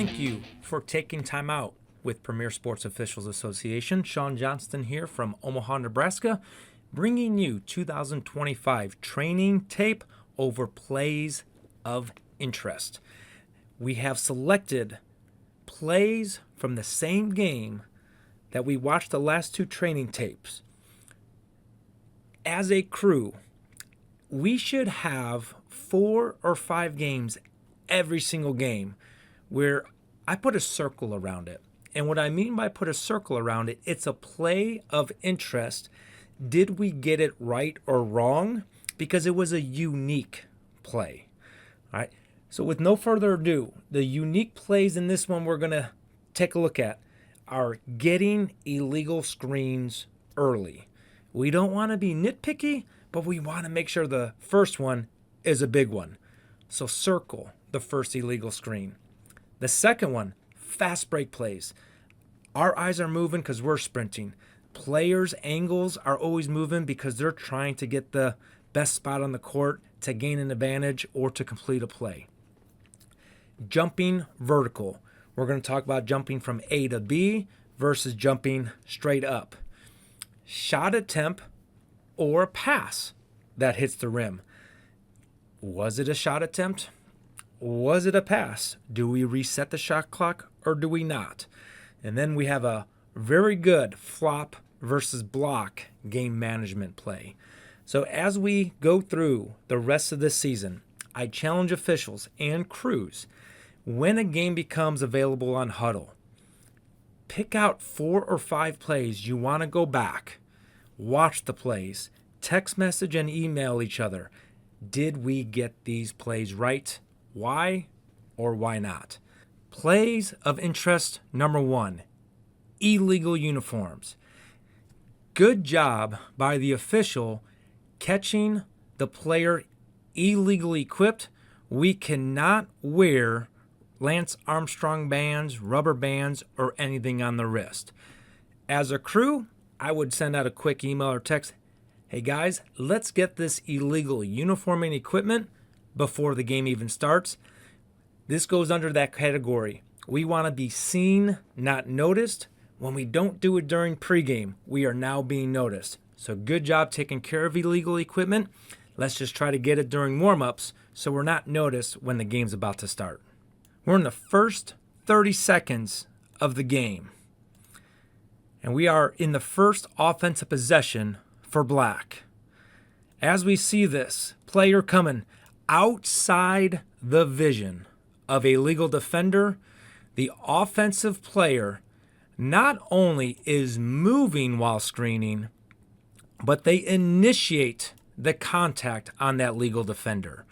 Thank you for taking time out with Premier Sports Officials Association. Sean Johnston here from Omaha, Nebraska, bringing you 2025 training tape over plays of interest. We have selected plays from the same game that we watched the last two training tapes. As a crew, we should have 4 or 5 games every single game where I put a circle around it. And what I mean by put a circle around it, it's a play of interest. Did we get it right or wrong? Because it was a unique play. All right. So with no further ado, the unique plays in this one we're going to take a look at are getting illegal screens early. We don't want to be nitpicky, but we want to make sure the first one is a big one. So circle the first illegal screen. The second one, fast break plays. Our eyes are moving because we're sprinting. Players' angles are always moving because they're trying to get the best spot on the court to gain an advantage or to complete a play. Jumping vertical. We're going to talk about jumping from A to B versus jumping straight up. Shot attempt or a pass that hits the rim. Was it a shot attempt? Was it a pass? Do we reset the shot clock or do we not? And then we have a very good flop versus block game management play. So as we go through the rest of this season, I challenge officials and crews, when a game becomes available on Huddle, pick out 4 or 5 plays you want to go back, watch the plays, text message and email each other. Did we get these plays right? Why or why not? Plays of interest number 1, illegal uniforms. Good job by the official catching the player illegally equipped. We cannot wear Lance Armstrong bands, rubber bands, or anything on the wrist. As a crew, I would send out a quick email or text, hey guys, let's get this illegal uniform and equipment before the game even starts. This goes under that category. We want to be seen, not noticed. When we don't do it during pregame, we are now being noticed. So good job taking care of illegal equipment. Let's just try to get it during warm-ups so we're not noticed when the game's about to start. We're in the first 30 seconds of the game. And we are in the first offensive possession for Black. As we see this, player coming outside the vision of a legal defender, the offensive player not only is moving while screening, but they initiate the contact on that legal defender.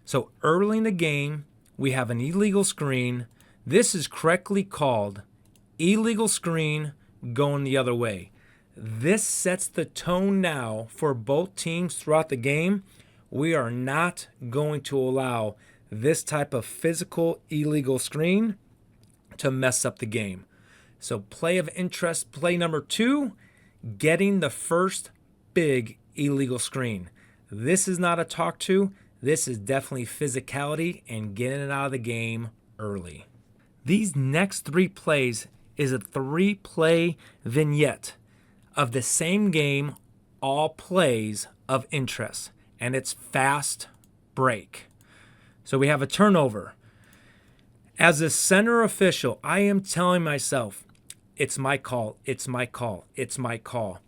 So early in the game, we have an illegal screen. This is correctly called illegal screen going the other way. This sets the tone now for both teams throughout the game. We are not going to allow this type of physical illegal screen to mess up the game. So play of interest, play number 2, getting the first big illegal screen. This is not a talk to. This is definitely physicality and getting it out of the game early. These next 3 plays is a 3-play vignette of the same game, all plays of interest, and it's fast break. So we have a turnover. As a center official, I am telling myself, it's my call, it's my call, it's my call.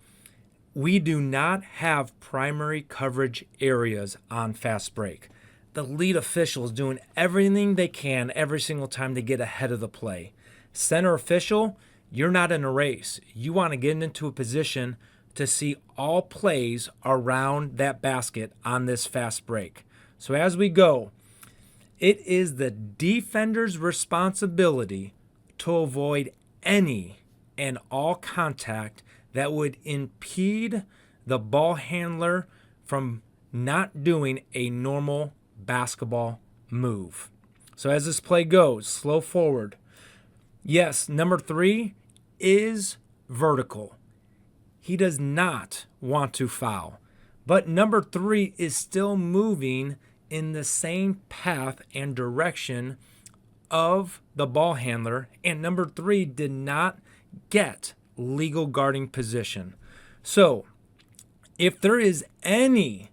We do not have primary coverage areas on fast break. The lead official is doing everything they can every single time to get ahead of the play. Center official, you're not in a race. You want to get into a position to see all plays around that basket on this fast break. So as we go, it is the defender's responsibility to avoid any and all contact that would impede the ball handler from not doing a normal basketball move. So as this play goes, slow forward. Yes, number 3 is vertical. He does not want to foul. But number 3 is still moving in the same path and direction of the ball handler, and number 3 did not get legal guarding position. So if there is any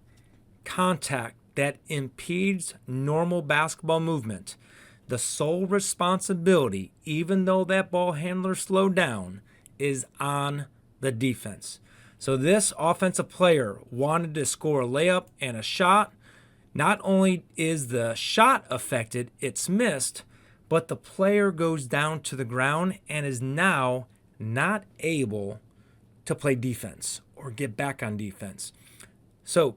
contact that impedes normal basketball movement, the sole responsibility, even though that ball handler slowed down, is on the defense. So this offensive player wanted to score a layup and a shot. Not only is the shot affected, it's missed, but the player goes down to the ground and is now not able to play defense or get back on defense. So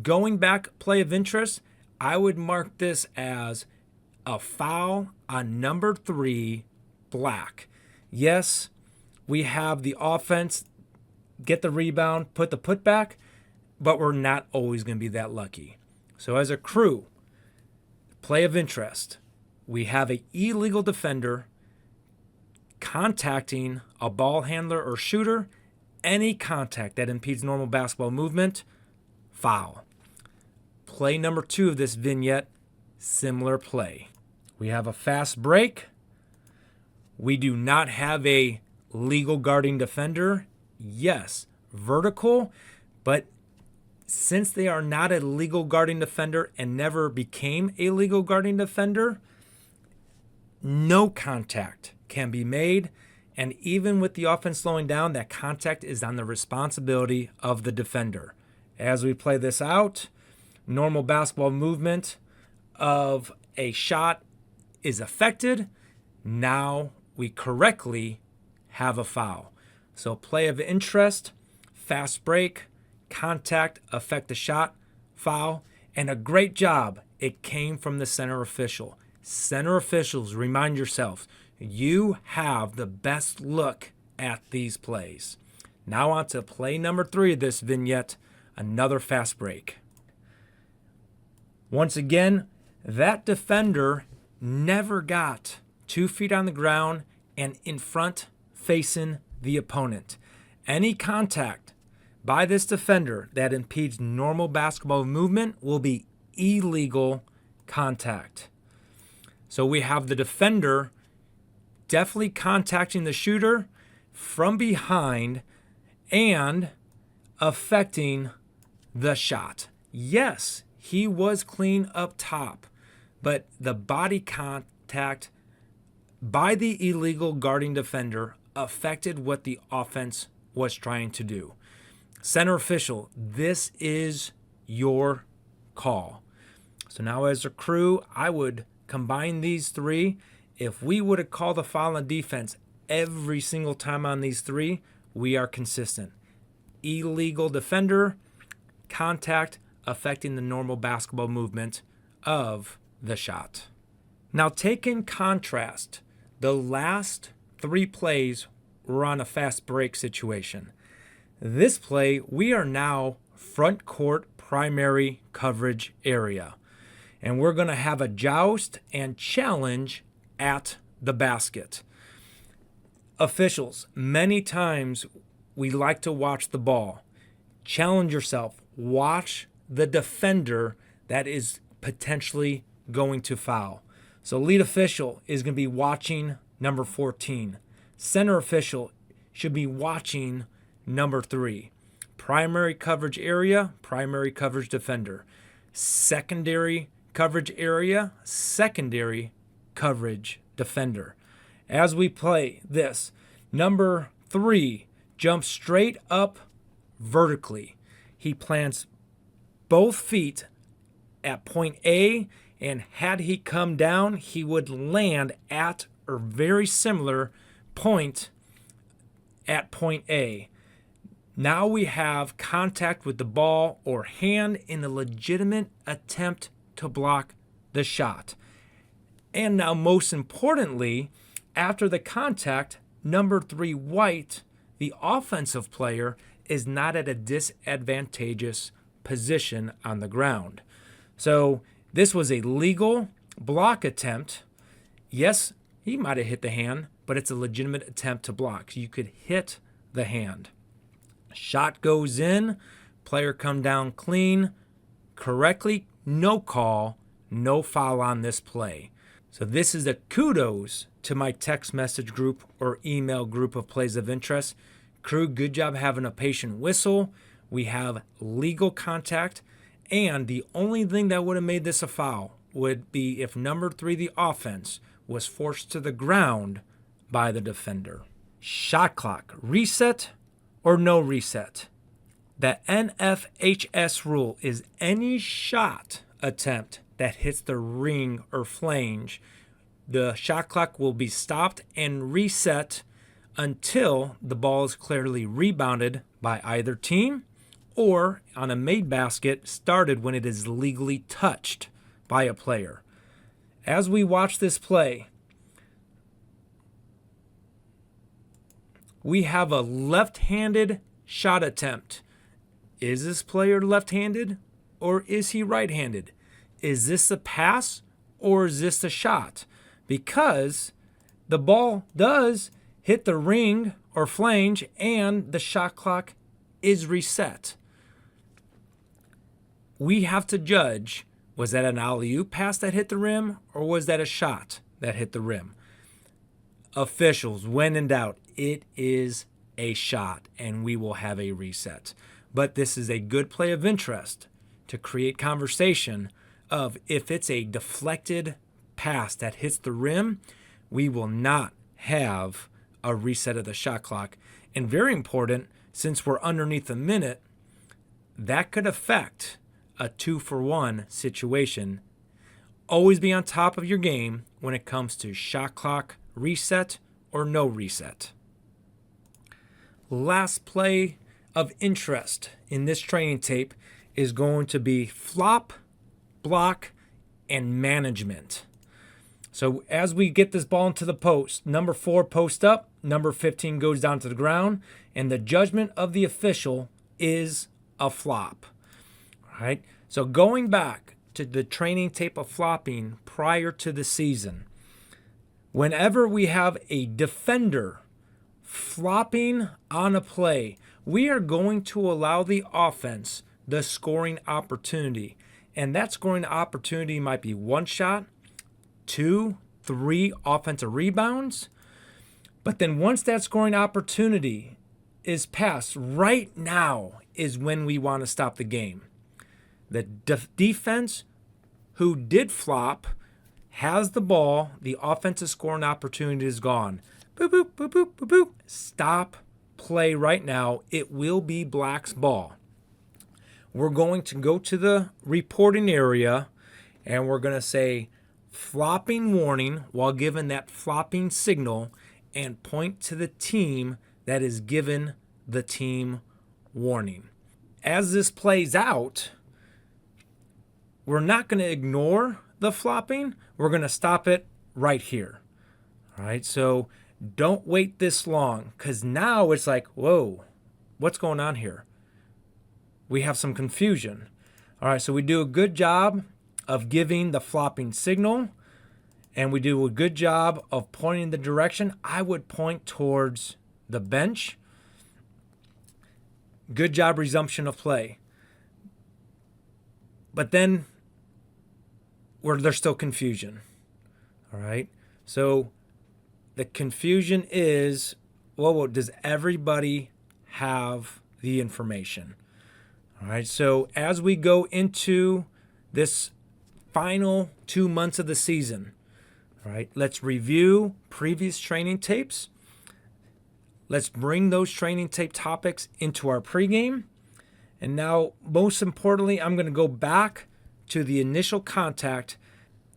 going back, play of interest, I would mark this as a foul on number 3, Black. Yes, we have the offense get the rebound, put the putback, but we're not always going to be that lucky. So as a crew, play of interest, we have an illegal defender contacting a ball handler or shooter. Any contact that impedes normal basketball movement, foul. Play number 2 of this vignette, similar play. We have a fast break. We do not have a legal guarding defender. Yes, vertical, but since they are not a legal guarding defender and never became a legal guarding defender, no contact can be made. And even with the offense slowing down, that contact is on the responsibility of the defender. As we play this out, normal basketball movement of a shot is affected. Now we correctly have a foul. So play of interest, fast break, contact, affect the shot, foul, and a great job. It came from the center official. Center officials, remind yourselves, you have the best look at these plays. Now on to play number 3 of this vignette, another fast break. Once again, that defender never got 2 feet on the ground and in front facing the opponent. Any contact by this defender that impedes normal basketball movement will be illegal contact. So we have the defender definitely contacting the shooter from behind and affecting the shot. Yes, he was clean up top, but the body contact by the illegal guarding defender affected what the offense was trying to do. Center official, this is your call. So now as a crew, I would combine these 3. If we would have called a foul on defense every single time on these 3, we are consistent. Illegal defender, contact affecting the normal basketball movement of the shot. Now take in contrast, the last 3 plays were on a fast break situation. This play, we are now front court primary coverage area. And we're going to have a joust and challenge at the basket. Officials, many times we like to watch the ball. Challenge yourself. Watch the defender that is potentially going to foul. So lead official is going to be watching number 14. Center official should be watching number 3. Primary coverage area, primary coverage defender. Secondary coverage area, secondary coverage defender. As we play this, number 3 jumps straight up vertically. He plants both feet at point A, and had he come down, he would land at or very similar point at point A. Now we have contact with the ball or hand in a legitimate attempt to block the shot. And now most importantly, after the contact, number 3 White, the offensive player, is not at a disadvantageous position on the ground. So this was a legal block attempt. Yes, he might have hit the hand, but it's a legitimate attempt to block. You could hit the hand. Shot goes in, player come down clean, correctly, no call, no foul on this play. So this is a kudos to my text message group or email group of plays of interest. Crew, good job having a patient whistle. We have legal contact. And the only thing that would have made this a foul would be if number 3, the offense, was forced to the ground by the defender. Shot clock, reset or no reset? The NFHS rule is any shot attempt that hits the ring or flange, the shot clock will be stopped and reset until the ball is clearly rebounded by either team, or on a made basket started when it is legally touched by a player. As we watch this play, we have a left-handed shot attempt. Is this player left-handed or is he right-handed? Is this a pass or is this a shot? Because the ball does hit the ring or flange and the shot clock is reset. We have to judge, was that an alley-oop pass that hit the rim or was that a shot that hit the rim? Officials, when in doubt, it is a shot and we will have a reset. But this is a good play of interest to create conversation of if it's a deflected pass that hits the rim, we will not have a reset of the shot clock. And very important, since we're underneath a minute, that could affect a 2-for-1 situation. Always be on top of your game when it comes to shot clock reset or no reset. Last play of interest in this training tape is going to be flop, block, and management. So as we get this ball into the post, number 4 post up, number 15 goes down to the ground, and the judgment of the official is a flop. All right. So going back to the training tape of flopping prior to the season, whenever we have a defender flopping on a play, we are going to allow the offense the scoring opportunity. And that scoring opportunity might be 1 shot, 2, 3 offensive rebounds. But then once that scoring opportunity is passed, right now is when we want to stop the game. The defense who did flop has the ball. The offensive scoring opportunity is gone. Boop, boop, boop, boop, boop, boop. Stop play right now. It will be Black's ball. We're going to go to the reporting area and we're going to say flopping warning while given that flopping signal and point to the team that is given the team warning. As this plays out, we're not going to ignore the flopping. We're going to stop it right here. All right, so don't wait this long because now it's like, whoa, what's going on here? We have some confusion. All right, so we do a good job of giving the flopping signal and we do a good job of pointing the direction. I would point towards the bench. Good job, resumption of play. But then there's still confusion. All right, so the confusion is, well, does everybody have the information? All right, so as we go into this final 2 months of the season, all right, let's review previous training tapes. Let's bring those training tape topics into our pregame. And now, most importantly, I'm going to go back to the initial contact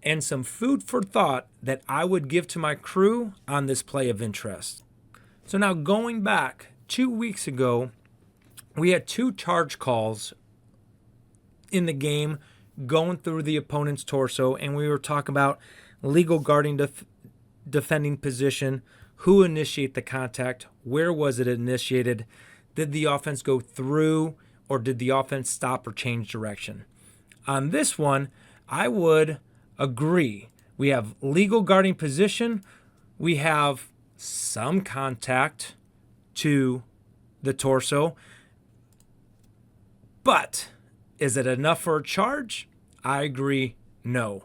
and some food for thought that I would give to my crew on this play of interest. So now going back 2 weeks ago, we had 2 charge calls in the game going through the opponent's torso, and we were talking about legal guarding defending position, who initiated the contact, where was it initiated, did the offense go through, or did the offense stop or change direction? On this one, I would agree. We have legal guarding position, we have some contact to the torso, but is it enough for a charge? I agree, no.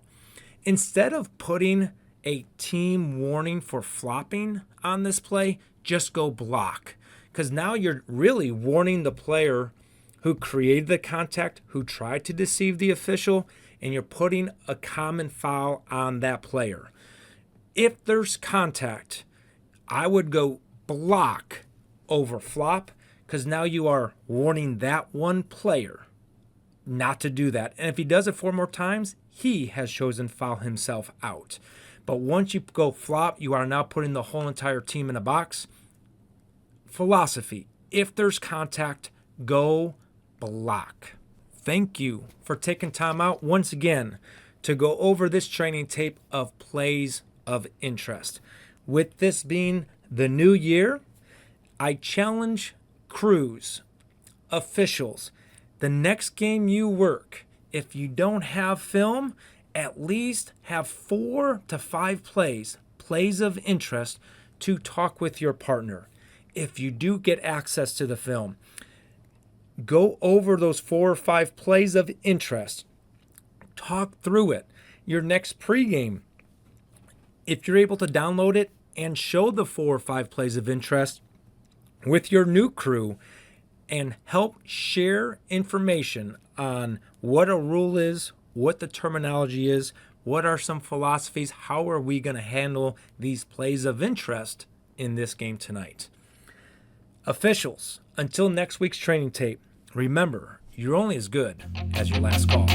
Instead of putting a team warning for flopping on this play, just go block. Because now you're really warning the player who created the contact, who tried to deceive the official, and you're putting a common foul on that player. If there's contact, I would go block over flop, because now you are warning that one player not to do that. And if he does it 4 more times, he has chosen foul himself out. But once you go flop, you are now putting the whole entire team in a box. Philosophy: if there's contact, go block. Thank you for taking time out once again to go over this training tape of plays of interest. With this being the new year, I challenge crews, officials, the next game you work, if you don't have film, at least have 4 to 5 plays of interest to talk with your partner. If you do get access to the film, go over those 4 or 5 plays of interest. Talk through it. Your next pregame, if you're able to download it and show the 4 or 5 plays of interest with your new crew and help share information on what a rule is, what the terminology is, what are some philosophies, how are we going to handle these plays of interest in this game tonight. Officials, until next week's training tape, remember, you're only as good as your last call.